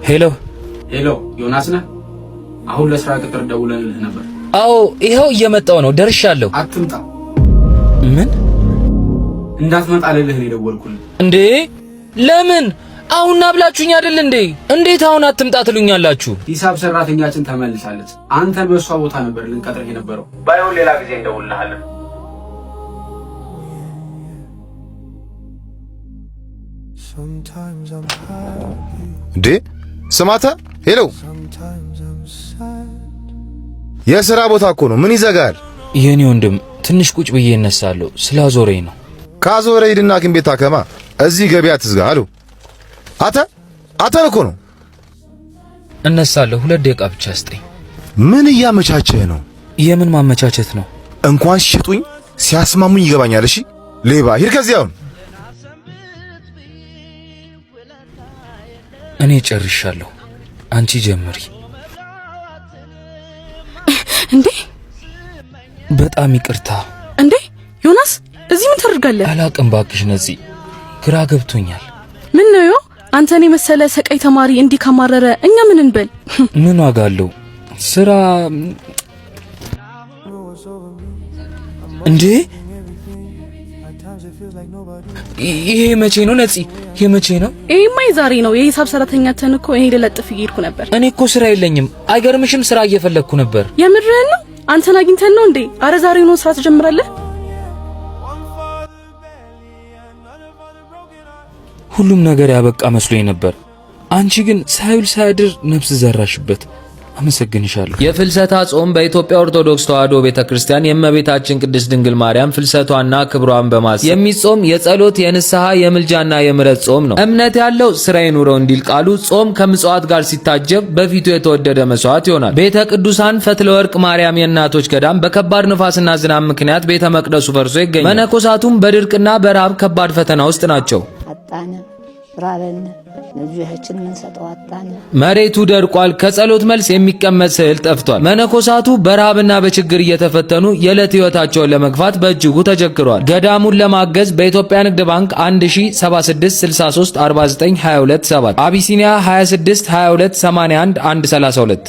ሄሎ ሄሎ፣ ዮናስ ነህ? አሁን ለስራ ቅጥር ደውለንልህ ነበር። አዎ ይሄው እየመጣው ነው፣ ደርሻለሁ። አትምጣ። ምን? እንዳትመጣ ልልህ ነው የደወልኩልህ። እንዴ ለምን? አሁን ናብላችሁኝ አይደል እንዴ? እንዴት አሁን አትምጣ ትሉኛላችሁ? ሂሳብ ሰራተኛችን ተመልሳለች። አንተን በሷ ቦታ ነበር ልንቀጥርህ የነበረው። ባይሆን ሌላ ጊዜ እንደውልልሃለን። እንዴ ስማታ፣ ሄሎ፣ የሥራ ቦታ እኮ ነው። ምን ይዘጋል? የኔ ወንድም ትንሽ ቁጭ ብዬ እነሳለሁ። ስላዞረኝ ነው። ካዞረ ሂድና ሐኪም ቤት ታከማ። እዚህ ገበያ ትዝጋ። አሉ አተን እኮ ነው። እነሳለሁ። 2 ደቂቃ ብቻ ስጠኝ። ምን እያመቻቸህ ነው? የምን ማመቻቸት ነው? እንኳን ሲሸጡኝ ሲያስማሙኝ ይገባኛል። እሺ ሌባ፣ ሂድ ከዚህ አሁን። እኔ ጨርሻለሁ። አንቺ ጀምሪ። እንዴ በጣም ይቅርታ። እንዴ ዮናስ፣ እዚህ ምን ታደርጋለህ? አላቅም ባክሽ፣ ነዚህ ግራ ገብቶኛል። ምን ነው አንተን የመሰለ ሰቃይ ተማሪ እንዲህ ካማረረ እኛ ምን እንበል? ምን ዋጋ አለው? ስራ እንዴ ይሄ መቼ ነው ነፂ? ይሄ መቼ ነው? ይሄማ ዛሬ ነው። የሂሳብ ሰራተኛተን እኮ እኔ ልለጥፍ እየሄድኩ ነበር። እኔ እኮ ስራ የለኝም። አይገርምሽም? ስራ እየፈለግኩ ነበር። የምርህን ነው? አንተን አግኝተን ነው እንዴ? አረ ዛሬ ነው ስራ ትጀምራለህ? ሁሉም ነገር ያበቃ መስሎኝ ነበር። አንቺ ግን ሳይውል ሳያድር ነፍስ ዘራሽበት። አመሰግንሻለሁ። የፍልሰታ ጾም በኢትዮጵያ ኦርቶዶክስ ተዋሕዶ ቤተክርስቲያን የእመቤታችን ቅድስት ድንግል ማርያም ፍልሰቷና ክብሯን በማሰብ የሚጾም የጸሎት፣ የንስሐ፣ የምልጃና የምሕረት ጾም ነው። እምነት ያለው ስራ ይኑረው እንዲል ቃሉ ጾም ከምጽዋት ጋር ሲታጀብ በፊቱ የተወደደ መስዋዕት ይሆናል። ቤተ ቅዱሳን ፈትለ ወርቅ ማርያም የእናቶች ገዳም በከባድ ንፋስና ዝናብ ምክንያት ቤተ መቅደሱ ፈርሶ ይገኛል። መነኮሳቱም በድርቅና በረሃብ ከባድ ፈተና ውስጥ ናቸው። መሬቱ ደርቋል። ከጸሎት መልስ የሚቀመጥ ስዕል ጠፍቷል። መነኮሳቱ በረሃብና በችግር እየተፈተኑ የዕለት ሕይወታቸውን ለመግፋት በእጅጉ ተቸግረዋል። ገዳሙን ለማገዝ በኢትዮጵያ ንግድ ባንክ 1076634922 7 አቢሲኒያ 262281 132